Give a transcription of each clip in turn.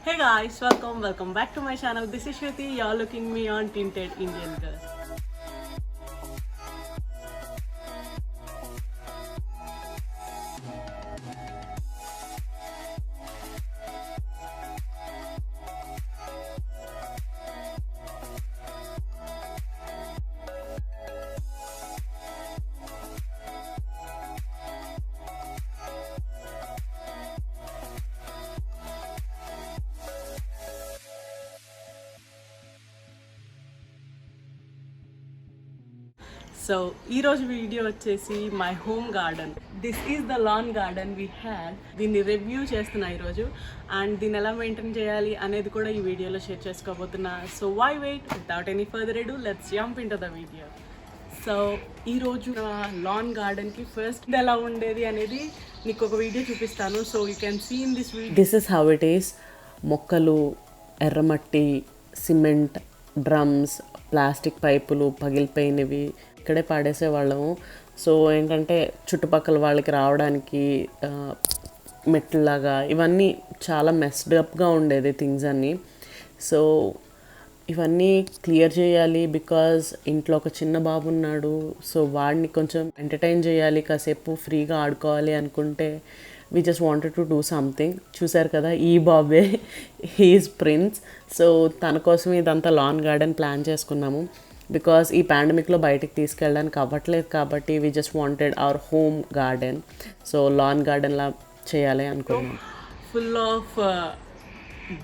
Hey guys, welcome back to my channel. This is Shruti. You're looking me on Tinted Indian Girl. So ఈరోజు video వచ్చేసి my home garden. This is the lawn garden we had. దీన్ని review చేస్తున్నా ఈరోజు, and దీన్ని ఎలా maintain చేయాలి అనేది కూడా ఈ వీడియోలో షేర్ చేసుకోబోతున్నా. So why wait, without any further ado, let's jump into the video. So ఈరోజు లాన్ గార్డెన్కి ఫస్ట్ ఎలా ఉండేది అనేది నీకు ఒక వీడియో చూపిస్తాను. So you can see in this video. This is how it is. మొక్కలు, ఎర్రమట్టి, సిమెంట్, డ్రమ్స్, ప్లాస్టిక్ పైపులు పగిలిపోయినవి ఇక్కడే పాడేసేవాళ్ళము. సో ఏంటంటే చుట్టుపక్కల వాళ్ళకి రావడానికి మెట్లులాగా ఇవన్నీ చాలా మెస్డ్ అప్గా ఉండేది థింగ్స్ అన్నీ. సో ఇవన్నీ క్లియర్ చేయాలి, బికాజ్ ఇంట్లో ఒక చిన్న బాబు ఉన్నాడు. సో వాడిని కొంచెం ఎంటర్టైన్ చేయాలి, కాసేపు ఫ్రీగా ఆడుకోవాలి అనుకుంటే we just wanted to do something. చూసారు కదా, ఈ బాబే, హీఈస్ ప్రిన్స్. సో తన కోసం ఇదంతా లాన్ గార్డెన్ ప్లాన్ చేసుకున్నాము. బికాస్ ఈ పాండమిక్లో బయటికి తీసుకెళ్ళడానికి అవ్వట్లేదు కాబట్టి we just wanted our home garden. So lawn గార్డెన్లా చేయాలి అనుకున్నాం. Full of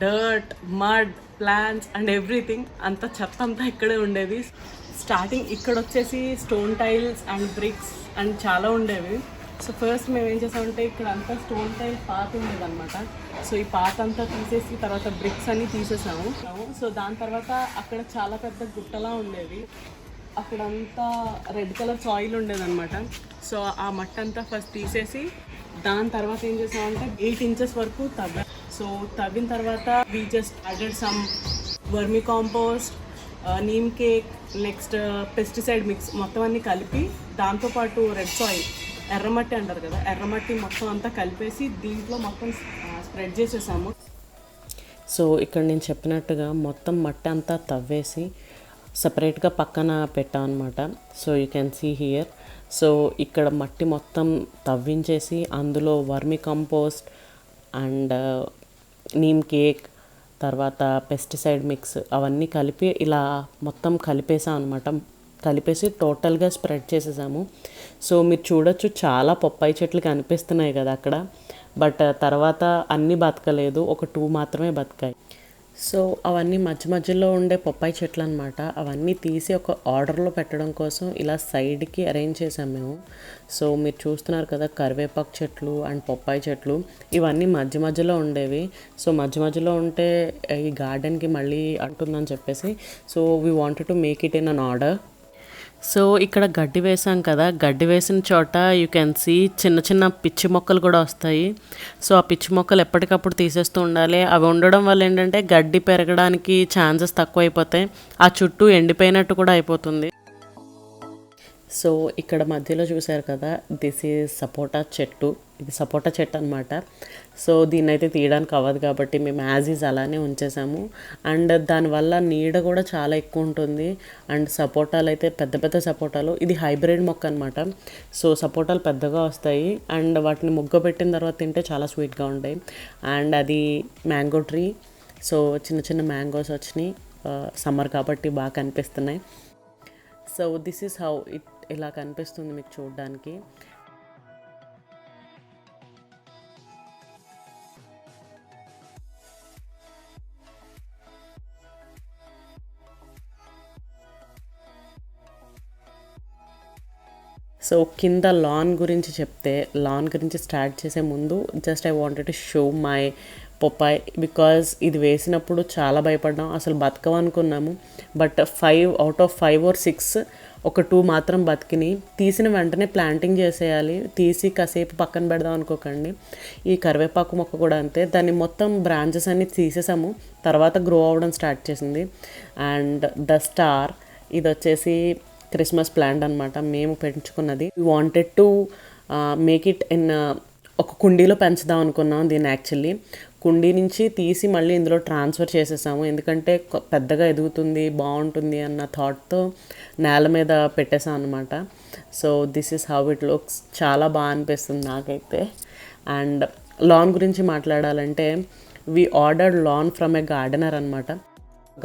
dirt, mud, plants and everything. అంత చెత్త అంతా ఇక్కడే ఉండేది. స్టార్టింగ్ ఇక్కడ వచ్చేసి stone tiles and bricks and చాలా ఉండేవి. సో ఫస్ట్ మేము ఏం చేసామంటే ఇక్కడ అంతా స్టోన్ టైల్ పాత ఉండేది అనమాట. సో ఈ పాత అంతా తీసేసి తర్వాత బ్రిక్స్ అన్నీ తీసేసాము. సో దాని తర్వాత అక్కడ చాలా పెద్ద గుట్టలా ఉండేది. అక్కడంతా రెడ్ కలర్ సాయిల్ ఉండేదన్నమాట. సో ఆ మట్టి అంతా ఫస్ట్ తీసేసి దాని తర్వాత ఏం చేసామంటే 8 ఇంచెస్ వరకు తవ్వాం. సో తవ్విన తర్వాత we just added some vermi compost, neem cake, next pesticide mix మొత్తం అన్నీ కలిపి, దాంతోపాటు రెడ్ సాయిల్, ఎర్రమట్టి అంటారు కదా, ఎర్రమట్టి మొత్తం అంతా కలిపేసి దీంట్లో మొత్తం స్ప్రెడ్ చేసేసాము. సో ఇక్కడ నేను చెప్పినట్టుగా మొత్తం మట్టి అంతా తవ్వేసి సపరేట్గా పక్కన పెట్టాం అనమాట. So you can see here. So ఇక్కడ మట్టి మొత్తం తవ్వించేసి అందులో vermicompost and neem cake, తర్వాత పెస్టిసైడ్ మిక్స్ అవన్నీ కలిపి ఇలా మొత్తం కలిపేసాం అనమాట. కలిపేసి టోటల్గా స్ప్రెడ్ చేసేసాము. సో మీరు చూడొచ్చు, చాలా పప్పాయి చెట్లు కనిపిస్తున్నాయి కదా అక్కడ. బట్ తర్వాత అన్నీ బతకలేదు, ఒక 2 మాత్రమే బతికాయి. సో అవన్నీ మధ్య మధ్యలో ఉండే పప్పాయి చెట్లు అనమాట. అవన్నీ తీసి ఒక ఆర్డర్లో పెట్టడం కోసం ఇలా సైడ్కి అరేంజ్ చేసాం మేము. సో మీరు చూస్తున్నారు కదా, కరివేపాకు చెట్లు అండ్ పప్పాయి చెట్లు ఇవన్నీ మధ్య మధ్యలో ఉండేవి. సో మధ్య మధ్యలో ఉంటే ఈ గార్డెన్కి మళ్ళీ అంటుందని చెప్పేసి so we wanted to make it in an order. So ఇక్కడ గడ్డి వేసాం కదా, గడ్డి వేసిన చోట యూ కెన్ సీ చిన్న చిన్న పిచ్చి మొక్కలు కూడా వస్తాయి. సో ఆ పిచ్చి మొక్కలు ఎప్పటికప్పుడు తీసేస్తూ ఉండాలి. అవి ఉండడం వల్ల ఏంటంటే గడ్డి పెరగడానికి ఛాన్సెస్ తక్కువ అయిపోతాయి, ఆ చుట్టూ ఎండిపోయినట్టు కూడా అయిపోతుంది. సో ఇక్కడ మధ్యలో చూసారు కదా, దిస్ ఈజ్ సపోటా చెట్టు. ఇది సపోటా చెట్టు అనమాట. సో దీన్ని అయితే తీయడానికి అవ్వదు కాబట్టి మేము యాజ్ ఈజ్ అలానే ఉంచేసాము. అండ్ దానివల్ల నీడ కూడా చాలా ఎక్కువ ఉంటుంది. అండ్ సపోటాలు అయితే పెద్ద పెద్ద సపోటాలు, ఇది హైబ్రిడ్ మొక్క అనమాట. సో సపోటాలు పెద్దగా వస్తాయి అండ్ వాటిని ముగ్గ పెట్టిన తర్వాత తింటే చాలా స్వీట్గా ఉంటాయి. అండ్ అది మ్యాంగో ట్రీ. సో చిన్న చిన్న మ్యాంగోస్ వచ్చినాయి, సమ్మర్ కాబట్టి బాగా కనిపిస్తున్నాయి. So this is how it ఇలా కనిపిస్తుంది మీకు చూడడానికి. సో కింద లాన్ గురించి చెప్తే, లాన్ గురించి స్టార్ట్ చేసే ముందు just I wanted to show my papaya. Because ఇది వేసినప్పుడు చాలా భయపడ్డాం, అసలు బతకమనుకున్నాము. బట్ 5 out of 5 or 6 ఒక 2 మాత్రం బతికిని. తీసిన వెంటనే ప్లాంటింగ్ చేసేయాలి, తీసి కాసేపు పక్కన పెడదాం అనుకోకండి. ఈ కరివేపాకు మొక్క కూడా అంతే, దాన్ని మొత్తం బ్రాంచెస్ అన్ని తీసేసాము, తర్వాత గ్రో అవ్వడం స్టార్ట్ చేసింది. అండ్ ద స్టార్, ఇది వచ్చేసి క్రిస్మస్ ప్లాంట్ అనమాట, మేము పెంచుకున్నది. We wanted to make it in ఒక కుండీలో పెంచుదాం అనుకున్నాం దీన్ని. యాక్చువల్లీ కుండీ నుంచి తీసి మళ్ళీ ఇందులో ట్రాన్స్ఫర్ చేసేసాము, ఎందుకంటే పెద్దగా ఎదుగుతుంది బాగుంటుంది అన్న థాట్తో నేల మీద పెట్టేసాం అనమాట. So this is how it looks. చాలా బాగా అనిపిస్తుంది నాకైతే. అండ్ లాన్ గురించి మాట్లాడాలంటే we ordered lawn from a gardener అనమాట.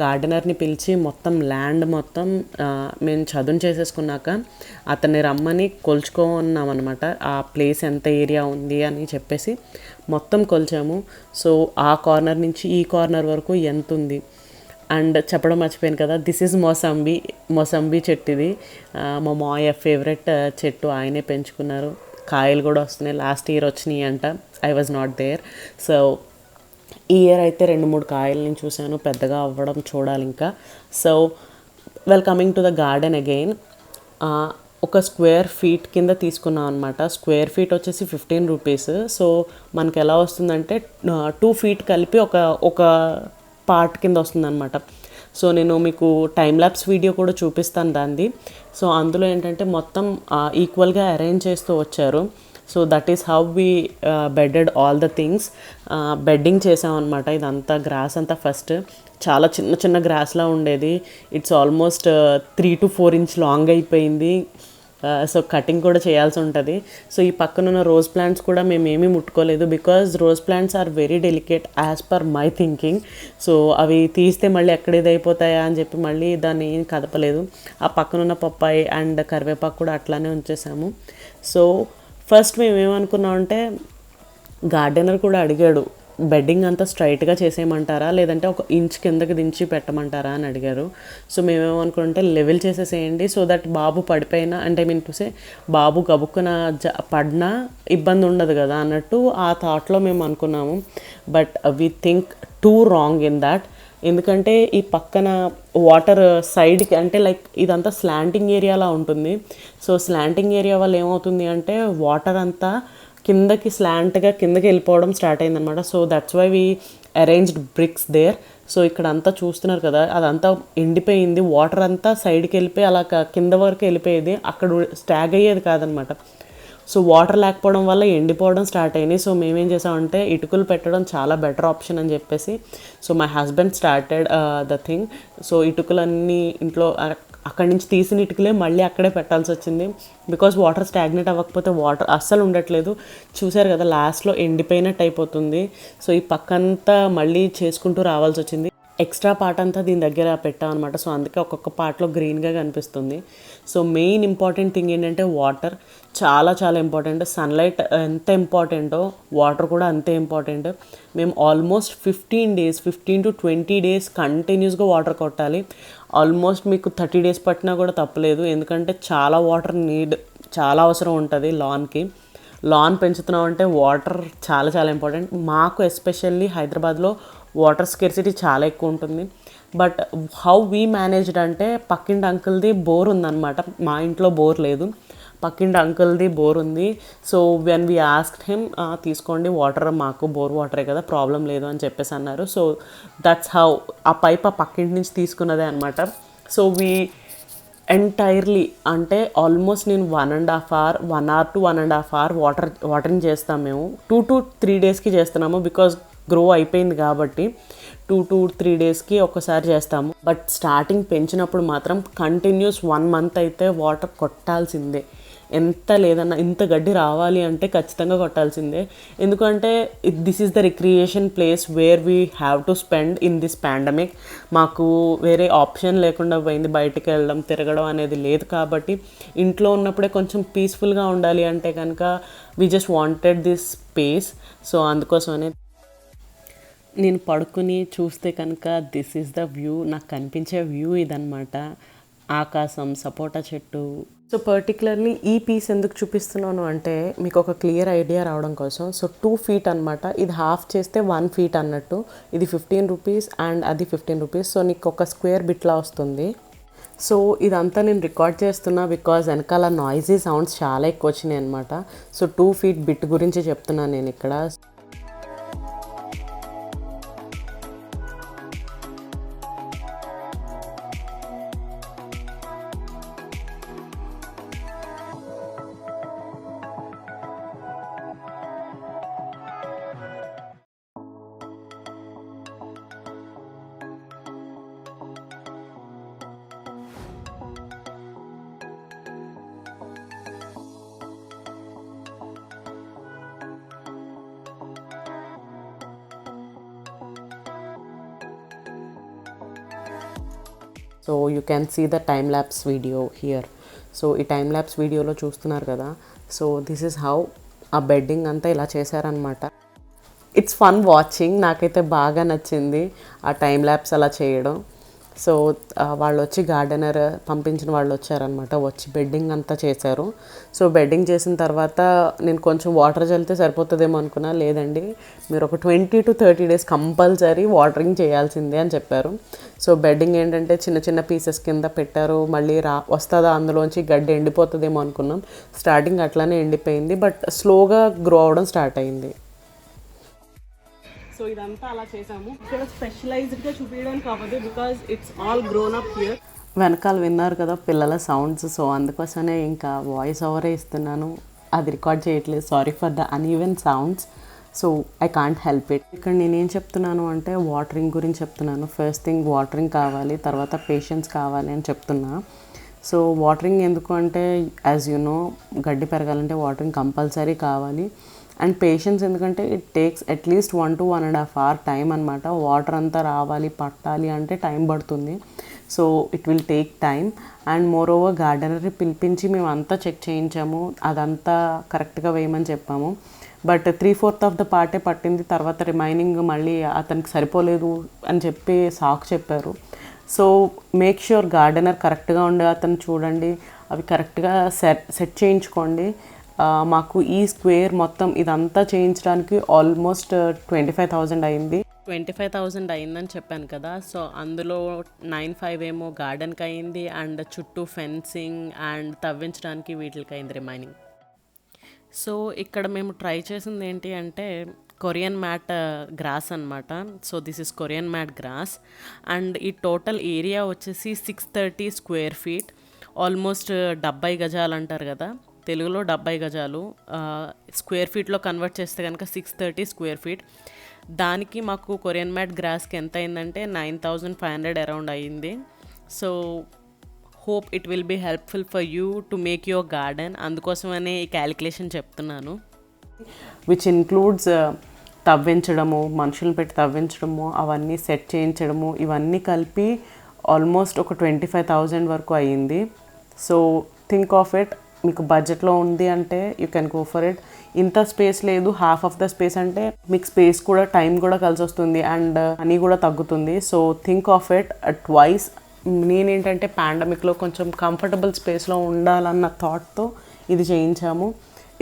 గార్డెనర్ని పిలిచి మొత్తం ల్యాండ్ మొత్తం మేము చదును చేసేసుకున్నాక అతన్ని రమ్మని కొలుచుకున్నాం అనమాట. ఆ ప్లేస్ ఎంత ఏరియా ఉంది అని చెప్పేసి మొత్తం కొలిచాము. సో ఆ కార్నర్ నుంచి ఈ కార్నర్ వరకు ఎంత ఉంది. అండ్ చెప్పడం మర్చిపోయాను కదా, దిస్ ఈజ్ మొసంబీ చెట్టు. ఇది మా మాయ ఫేవరెట్ చెట్టు, ఆయనే పెంచుకున్నారు. కాయలు కూడా వస్తున్నాయి, లాస్ట్ ఇయర్ వచ్చినాయి అంట. I was not there. So ఈ ఇయర్ అయితే 2-3 కాయలు నేను చూశాను, పెద్దగా అవ్వడం చూడాలి ఇంకా. So coming to the garden again, ఒక స్క్వేర్ ఫీట్ కింద తీసుకున్నాం అనమాట. స్క్వేర్ ఫీట్ వచ్చేసి 15 రూపీస్. సో మనకి ఎలా వస్తుందంటే 2 ఫీట్ కలిపి ఒక పార్ట్ కింద వస్తుందన్నమాట. సో నేను మీకు టైం ల్యాప్స్ వీడియో కూడా చూపిస్తాను దాన్ని. సో అందులో ఏంటంటే మొత్తం ఈక్వల్గా అరేంజ్ చేస్తూ వచ్చారు. So that is how we bedded all the things. Bedding చేసామన్నమాట. ఇదంతా గ్రాస్ అంతా ఫస్ట్ చాలా చిన్న చిన్న గ్రాస్లా ఉండేది. It's almost 3 to 4 inch long అయిపోయింది. సో కటింగ్ కూడా చేయాల్సి ఉంటుంది. సో ఈ పక్కనున్న రోజ్ ప్లాంట్స్ కూడా మేమేమీ ముట్టుకోలేదు, because rose plants are very delicate as per my thinking. So అవి తీస్తే మళ్ళీ ఎక్కడ ఇది అయిపోతాయా అని చెప్పి మళ్ళీ దాన్ని ఏం కదపలేదు. ఆ పక్కనున్న పప్పాయి అండ్ కరివేపాకు కూడా అట్లానే ఉంచేసాము. సో ఫస్ట్ మేము ఏమనుకున్నామంటే, గార్డెనర్ కూడా అడిగాడు, బెడ్డింగ్ అంతా స్ట్రైట్గా చేసేయమంటారా లేదంటే 1 inch కిందకి దించి పెట్టమంటారా అని అడిగారు. సో మేమేమనుకుంటే లెవెల్ చేసేసేయండి, సో దట్ బాబు పడిపోయినా అంటే మీన్ టు సే బాబు గబుక్కున పడినా ఇబ్బంది ఉండదు కదా అన్నట్టు ఆ థాట్లో మేము అనుకున్నాము. But we think two wrong in that. ఎందుకంటే ఈ పక్కన వాటర్ సైడ్కి అంటే లైక్ ఇదంతా స్లాంటింగ్ ఏరియాలా ఉంటుంది. సో స్లాంటింగ్ ఏరియా వల్ల ఏమవుతుంది అంటే వాటర్ అంతా కిందకి స్లాంట్గా కిందకి వెళ్ళిపోవడం స్టార్ట్ అయిందనమాట. So that's why we arranged bricks there. So ఇక్కడ అంతా చూస్తున్నారు కదా, అదంతా ఎండిపోయింది, వాటర్ అంతా సైడ్కి వెళ్ళిపోయి అలా కింద వరకు వెళ్ళిపోయేది, అక్కడ స్టాగ్ అయ్యేది కాదనమాట. సో వాటర్ లేకపోవడం వల్ల ఎండిపోవడం స్టార్ట్ అయినాయి. సో మేమేం చేసామంటే ఇటుకలు పెట్టడం చాలా బెటర్ ఆప్షన్ అని చెప్పేసి, so my husband started the thing. So ఇటుకలన్నీ ఇంట్లో అక్కడి నుంచి తీసిన ఇటుకలే మళ్ళీ అక్కడే పెట్టాల్సి వచ్చింది, బికాజ్ వాటర్ స్టాగ్నేట్ అవ్వకపోతే వాటర్ అస్సలు ఉండట్లేదు. చూసారు కదా, లాస్ట్లో ఎండిపోయినట్టు అయిపోతుంది. సో ఈ పక్కంతా మళ్ళీ చేసుకుంటూ రావాల్సి వచ్చింది. ఎక్స్ట్రా పార్ట్ అంతా దీని దగ్గర పెట్టాం అనమాట. సో అందుకే ఒక్కొక్క పార్ట్లో గ్రీన్గా కనిపిస్తుంది. సో మెయిన్ ఇంపార్టెంట్ థింగ్ ఏంటంటే వాటర్ చాలా చాలా ఇంపార్టెంట్. సన్లైట్ ఎంత ఇంపార్టెంటో వాటర్ కూడా అంతే ఇంపార్టెంట్. మేము ఆల్మోస్ట్ 15 to 20 days కంటిన్యూస్గా వాటర్ కొట్టాలి. ఆల్మోస్ట్ మీకు 30 days పట్టినా కూడా తప్పలేదు, ఎందుకంటే చాలా వాటర్ చాలా అవసరం ఉంటుంది లాన్కి. లాన్ పెంచుతున్నాం అంటే వాటర్ చాలా చాలా ఇంపార్టెంట్. మాకు ఎస్పెషల్లీ హైదరాబాద్లో వాటర్ స్కెర్సిటీ చాలా ఎక్కువ ఉంటుంది. బట్ హౌ వీ మేనేజ్డ్ అంటే, పక్కింటి అంకుల్ది బోర్ ఉందన్నమాట, మా ఇంట్లో బోర్ లేదు, పక్కింటి అంకుల్ది బోర్ ఉంది. So when we asked him, తీసుకోండి వాటర్, మాకు బోర్ వాటరే కదా, ప్రాబ్లం లేదు అని చెప్పేసి అన్నారు. సో దట్స్ హౌ ఆ పైప్ ఆ పక్కింటి నుంచి తీసుకున్నదే అనమాట. సో వీ ఎంటైర్లీ అంటే ఆల్మోస్ట్ నేను 1 hour to 1.5 hour వాటరింగ్ చేస్తాం మేము. 2 to 3 daysకి చేస్తున్నాము, బికాజ్ గ్రో అయిపోయింది కాబట్టి 2 to 3 daysకి ఒకసారి చేస్తాము. బట్ స్టార్టింగ్ పెంచినప్పుడు మాత్రం కంటిన్యూస్ 1 month అయితే వాటర్ కొట్టాల్సిందే. ఎంత లేదన్నా ఇంత గడ్డి రావాలి అంటే ఖచ్చితంగా కొట్టాల్సిందే. ఎందుకంటే this is the recreation place where we have to spend in this pandemic. మాకు వేరే ఆప్షన్ లేకుండా పోయింది, బయటికి వెళ్ళడం తిరగడం అనేది లేదు. కాబట్టి ఇంట్లో ఉన్నప్పుడే కొంచెం పీస్ఫుల్గా ఉండాలి అంటే కనుక we just wanted this space. So అందుకోసమనే నేను పడుకుని చూస్తే కనుక దిస్ ఈజ్ ద వ్యూ, నాకు కనిపించే వ్యూ ఇదనమాట. ఆకాశం, సపోటా చెట్టు. సో పర్టికులర్లీ ఈ పీస్ ఎందుకు చూపిస్తున్నాను అంటే మీకు ఒక క్లియర్ ఐడియా రావడం కోసం. సో 2 feet అనమాట, ఇది హాఫ్ చేస్తే 1 feet అన్నట్టు. ఇది 15 rupees అండ్ అది 15 rupees. సో నీకు ఒక స్క్వేర్ బిట్లా వస్తుంది. సో ఇదంతా నేను రికార్డ్ చేస్తున్నా బికాజ్ వెనకాల నాయిజీ సౌండ్స్ చాలా ఎక్కువ వచ్చినాయి అనమాట. సో 2 feet బిట్ గురించి చెప్తున్నాను నేను ఇక్కడ. So you can see the time lapse video here. So ఈ టైమ్ ల్యాప్స్ వీడియోలో చూస్తున్నారు కదా. So this is how uh bedding అంతా ఇలా చేశారనమాట. It's fun watching. నాకైతే బాగా నచ్చింది ఆ టైం ల్యాప్స్ అలా చేయడం. సో వాళ్ళు వచ్చి గార్డెనర్ పంపించిన వాళ్ళు వచ్చారనమాట, వచ్చి బెడ్డింగ్ అంతా చేశారు. సో బెడ్డింగ్ చేసిన తర్వాత నేను కొంచెం వాటర్ చల్లితే సరిపోతుందేమో అనుకున్నా. లేదండి, మీరు ఒక 20 to 30 days కంపల్సరీ వాటరింగ్ చేయాల్సిందే అని చెప్పారు. సో బెడ్డింగ్ ఏంటంటే చిన్న చిన్న పీసెస్ కింద పెట్టారు. మళ్ళీ వస్తుందా అందులోంచి గడ్డి ఎండిపోతుందేమో అనుకున్నాం. స్టార్టింగ్ అట్లానే ఎండిపోయింది, బట్ స్లోగా గ్రో అవడం స్టార్ట్ అయింది. సో ఇదంతా అలా చేసాము. ఇక్కడ స్పెషలైజ్డ్గా చూపించడానికి అవ్వదు, because it's all grown up here. వెనకాల విన్నారు కదా పిల్లల సౌండ్స్. సో అందుకోసమే ఇంకా వాయిస్ ఓవరే ఇస్తున్నాను, అది రికార్డ్ చేయట్లేదు. Sorry for the uneven sounds. So I can't help it. ఇక్కడ నేనేం చెప్తున్నాను అంటే వాటరింగ్ గురించి చెప్తున్నాను. ఫస్ట్ థింగ్ వాటరింగ్ కావాలి, తర్వాత పేషెన్స్ కావాలి అని చెప్తున్నా. సో వాటరింగ్ ఎందుకు అంటే, యాజ్ యు నో, గడ్డి పెరగాలంటే వాటరింగ్ కంపల్సరీ కావాలి. అండ్ పేషెన్స్ ఎందుకంటే it takes at least 1 to 1.5 hour time అనమాట. వాటర్ అంతా రావాలి, పట్టాలి అంటే టైం పడుతుంది. So it will take time. And moreover గార్డెనర్ని పిలిపించి మేము అంతా చెక్ చేయించాము, అదంతా కరెక్ట్గా వేయమని చెప్పాము. బట్ 3/4 ఆఫ్ ద పార్టే పట్టింది. తర్వాత రిమైనింగ్ మళ్ళీ అతనికి సరిపోలేదు అని చెప్పి సాకు చెప్పారు. సో మేక్ ష్యూర్ గార్డెనర్ కరెక్ట్గా ఉండే అతను చూడండి, అవి కరెక్ట్గా సెట్ చేయించుకోండి. మాకు ఈ స్క్వేర్ మొత్తం ఇదంతా చేయించడానికి ఆల్మోస్ట్ 25,000 అయింది. 25,000 అయిందని చెప్పాను కదా. సో అందులో 9,500 ఏమో గార్డెన్కి అయింది, అండ్ చుట్టూ ఫెన్సింగ్ అండ్ తవ్వించడానికి వీటికి అయింది రిమైనింగ్. సో ఇక్కడ మేము ట్రై చేసింది ఏంటి అంటే కొరియన్ మ్యాట్ గ్రాస్ అనమాట. So this is Korean mat grass. And ఈ టోటల్ ఏరియా వచ్చేసి 630 square feet, ఆల్మోస్ట్ 70 గజాలు అంటారు కదా తెలుగులో, 70 గజాలు. స్క్వేర్ ఫీట్లో కన్వర్ట్ చేస్తే కనుక 630 square feet. దానికి మాకు కొరియన్ మ్యాట్ గ్రాస్కి ఎంత అయిందంటే 9,500 అరౌండ్ అయ్యింది. So hope it will be helpful for you to make your garden. అందుకోసమనే ఈ క్యాలిక్యులేషన్ చెప్తున్నాను. విచ్ ఇన్క్లూడ్స్ తవ్వించడము, మనుషులు పెట్టి తవ్వించడము, అవన్నీ సెట్ చేయించడము, ఇవన్నీ కలిపి ఆల్మోస్ట్ ఒక 25,000 వరకు అయ్యింది. So think of it. మీకు బడ్జెట్లో ఉంది అంటే you can go for it. ఇంత స్పేస్ లేదు, హాఫ్ ఆఫ్ ద స్పేస్ అంటే మీకు స్పేస్ కూడా టైం కూడా కలిసి వస్తుంది అండ్ మనీ కూడా తగ్గుతుంది. So think of it twice. నేనేంటంటే పాండమిక్లో కొంచెం కంఫర్టబుల్ స్పేస్లో ఉండాలన్న థాట్తో ఇది చేయించాము.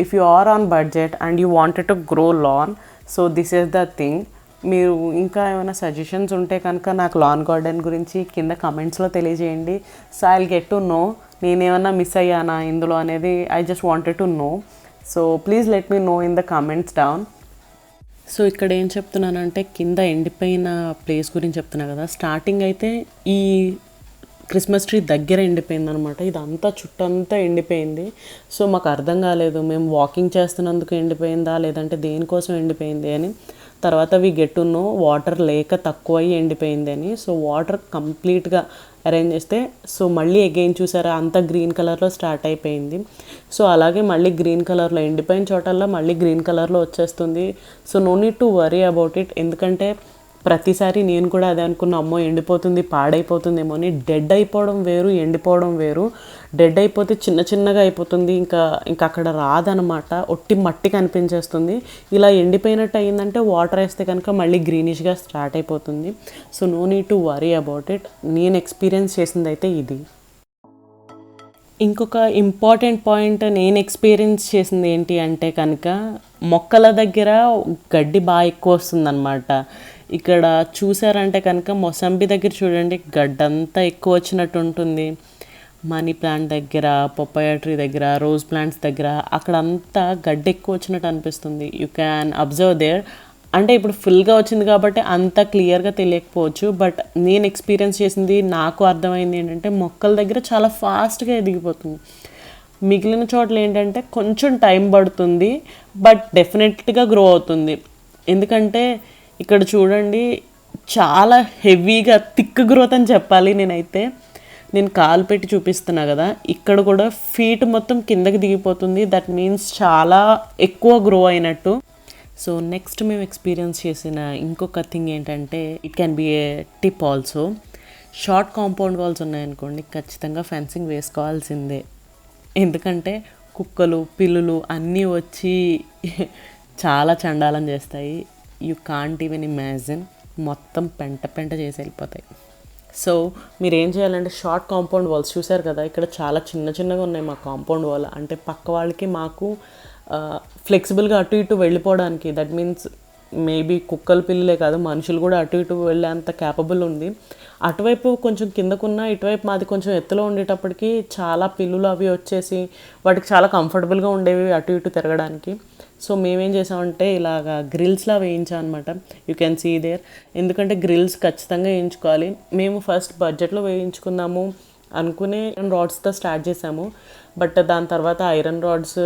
If you are on budget and you wanted to grow lawn, so this is the thing. మీరు ఇంకా ఏమైనా సజెషన్స్ ఉంటే కనుక నాకు లాన్ గార్డెన్ గురించి కింద కమెంట్స్లో తెలియజేయండి. So I will get to know నేనేమన్నా మిస్ అయ్యానా ఇందులో అనేది. I just wanted to know. So please let me know in the comments down. So ఇక్కడ ఏం చెప్తున్నానంటే కింద ఎండిపోయిన ప్లేస్ గురించి చెప్తున్నా కదా. స్టార్టింగ్ అయితే ఈ క్రిస్మస్ ట్రీ దగ్గర ఎండిపోయింది అనమాట. ఇదంతా చుట్టంతా ఎండిపోయింది. సో మాకు అర్థం కాలేదు, మేము వాకింగ్ చేస్తున్నందుకు ఎండిపోయిందా లేదంటే దేనికోసం ఎండిపోయింది అని. తర్వాత we get to know water లేక తక్కువ అయ్యి ఎండిపోయింది అని. సో వాటర్ కంప్లీట్గా అరేంజ్ చేస్తే సో మళ్ళీ అగైన్ చూసారా అంతా గ్రీన్ కలర్లో స్టార్ట్ అయిపోయింది. సో అలాగే మళ్ళీ గ్రీన్ కలర్లో ఎండిపోయిన చోటల్లో మళ్ళీ గ్రీన్ కలర్లో వచ్చేస్తుంది. So no need to worry about it. ఎందుకంటే ప్రతిసారి నేను కూడా అదే అనుకున్నా, అమ్మో ఎండిపోతుంది పాడైపోతుందేమో అని. డెడ్ అయిపోవడం వేరు, ఎండిపోవడం వేరు. డెడ్ అయిపోతే చిన్న చిన్నగా అయిపోతుంది, ఇంకా అక్కడ రాదనమాట, ఒట్టి మట్టి కనిపించేస్తుంది. ఇలా ఎండిపోయినట్టు అయ్యిందంటే వాటర్ వేస్తే కనుక మళ్ళీ గ్రీనిష్గా స్టార్ట్ అయిపోతుంది. So no need to worry about it. నేను ఎక్స్పీరియన్స్ చేసింది అయితే ఇది. ఇంకొక ఇంపార్టెంట్ పాయింట్ నేను ఎక్స్పీరియన్స్ చేసింది ఏంటి అంటే కనుక మొక్కల దగ్గర గడ్డి బాగా ఎక్కువ వస్తుందన్నమాట. ఇక్కడ చూసారంటే కనుక మొసంబి దగ్గర చూడండి గడ్డంతా ఎక్కువ వచ్చినట్టు ఉంటుంది. మనీ ప్లాంట్ దగ్గర, పపాయ ట్రీ దగ్గర, రోజ్ ప్లాంట్స్ దగ్గర అక్కడంతా గడ్డి ఎక్కువ వచ్చినట్టు అనిపిస్తుంది. You can observe there. అంటే ఇప్పుడు ఫుల్గా వచ్చింది కాబట్టి అంత క్లియర్గా తెలియకపోవచ్చు, బట్ నేను ఎక్స్పీరియన్స్ చేసింది, నాకు అర్థమైంది ఏంటంటే మొక్కల దగ్గర చాలా ఫాస్ట్గా ఎదిగిపోతుంది. మిగిలిన చోట్ల ఏంటంటే కొంచెం టైం పడుతుంది, బట్ డెఫినెట్గా గ్రో అవుతుంది. ఎందుకంటే ఇక్కడ చూడండి చాలా హెవీగా థిక్ గ్రోత్ అని చెప్పాలి. నేను కాలు పెట్టి చూపిస్తున్నా కదా, ఇక్కడ కూడా ఫీట్ మొత్తం కిందకి దిగిపోతుంది. దట్ మీన్స్ చాలా ఎక్కువ గ్రో అయినట్టు. సో నెక్స్ట్ మేము ఎక్స్పీరియన్స్ చేసిన ఇంకొక థింగ్ ఏంటంటే, it can be a tip also. Short compound walls ఉన్నాయనుకోండి, ఖచ్చితంగా ఫెన్సింగ్ వేసుకోవాల్సిందే. ఎందుకంటే కుక్కలు పిల్లులు అన్నీ వచ్చి చాలా చండాలం చేస్తాయి. You can't even imagine. మొత్తం పెంట పెంట చేసి వెళ్ళిపోతాయి. సో మీరు ఏం చేయాలంటే షార్ట్ కాంపౌండ్ వాల్స్ చూసారు కదా, ఇక్కడ చాలా చిన్న చిన్నగా ఉన్నాయి మా కాంపౌండ్ వాల్. అంటే పక్క వాళ్ళకి మాకు ఫ్లెక్సిబుల్గా అటు ఇటు వెళ్ళిపోవడానికి, దట్ మీన్స్ మేబీ కుక్కలు పిల్లలే కాదు మనుషులు కూడా అటు ఇటు వెళ్ళేంత క్యాపబుల్ ఉంది. అటువైపు కొంచెం కిందకున్న, ఇటువైపు మాది కొంచెం ఎత్తులో ఉండేటప్పటికి చాలా పిల్లులు అవి వచ్చేసి వాటికి చాలా కంఫర్టబుల్గా ఉండేవి అటు ఇటు తిరగడానికి. సో మేమేం చేసామంటే ఇలాగా గ్రిల్స్లా వేయించాం అనమాట. You can see there. ఎందుకంటే గ్రిల్స్ ఖచ్చితంగా వేయించుకోవాలి. మేము ఫస్ట్ బడ్జెట్లో వేయించుకుందాము అనుకునే రాడ్స్తో స్టార్ట్ చేసాము. బట్ దాని తర్వాత ఐరన్ రాడ్స్,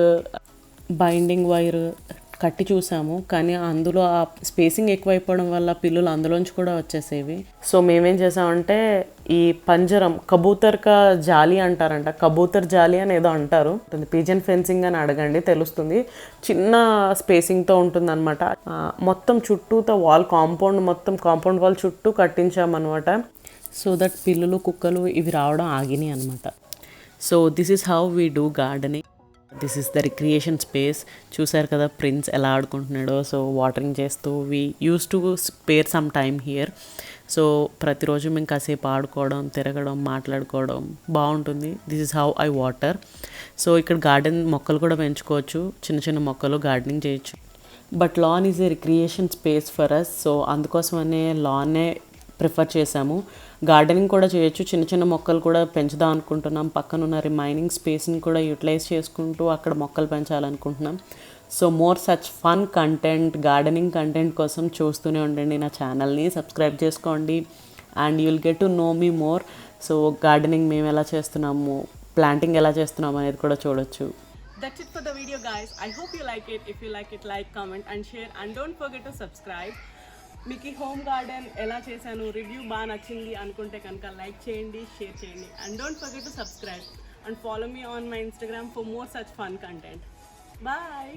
బైండింగ్ వైర్ కట్టి చూసాము. కానీ అందులో ఆ స్పేసింగ్ ఎక్కువైపోవడం వల్ల పిల్లులు అందులోంచి కూడా వచ్చేసేవి. సో మేమేం చేసామంటే ఈ పంజరం, కబూతర్కా జాలి అంటారంట, కబూతర్ జాలి అని ఏదో అంటారు, పిజన్ ఫెన్సింగ్ అని అడగండి తెలుస్తుంది. చిన్న స్పేసింగ్తో ఉంటుందన్నమాట. మొత్తం చుట్టూతో వాల్ కాంపౌండ్, మొత్తం కాంపౌండ్ వాల్ చుట్టూ కట్టించామన్నమాట. సో దట్ పిల్లులు కుక్కలు ఇవి రావడం ఆగినాయి అనమాట. So this is how we do gardening. This is the recreation space. చూసారు కదా ప్రిన్స్ ఎలా ఆడుకుంటున్నాడో. సో వాటరింగ్ చేస్తూ we use to spare some time here. So ప్రతిరోజు మేము కాసేపు ఆడుకోవడం, తిరగడం, మాట్లాడుకోవడం బాగుంటుంది. This is how I water. So ఇక్కడ గార్డెన్ మొక్కలు కూడా పెంచుకోవచ్చు, చిన్న చిన్న మొక్కలు గార్డెనింగ్ చేయొచ్చు. But lawn is a recreation space for us. So అందుకోసమనే లాన్నే ప్రిఫర్ చేసాము. గార్డెనింగ్ కూడా చేయొచ్చు, చిన్న చిన్న మొక్కలు కూడా పెంచుదాం అనుకుంటున్నాం. పక్కనున్న రిమైనింగ్ స్పేస్ని కూడా యూటిలైజ్ చేసుకుంటూ అక్కడ మొక్కలు పెంచాలనుకుంటున్నాం. So more such fun content, gardening content కోసం చూస్తూనే ఉండండి నా ఛానల్ని. సబ్స్క్రైబ్ చేసుకోండి and you will get to know me more. So gardening మేము ఎలా చేస్తున్నాము, ప్లాంటింగ్ ఎలా చేస్తున్నాము అనేది కూడా చూడొచ్చు. That's it for the video, guys. I hope you like it. If you like it, like, comment and share, and don't forget to subscribe. మీకు ఈ హోమ్ గార్డెన్ ఎలా చేశాను, రివ్యూ బాగా నచ్చింది అనుకుంటే కనుక లైక్ చేయండి, షేర్ చేయండి, and don't forget to subscribe and follow me on my Instagram for more such fun content. Bye.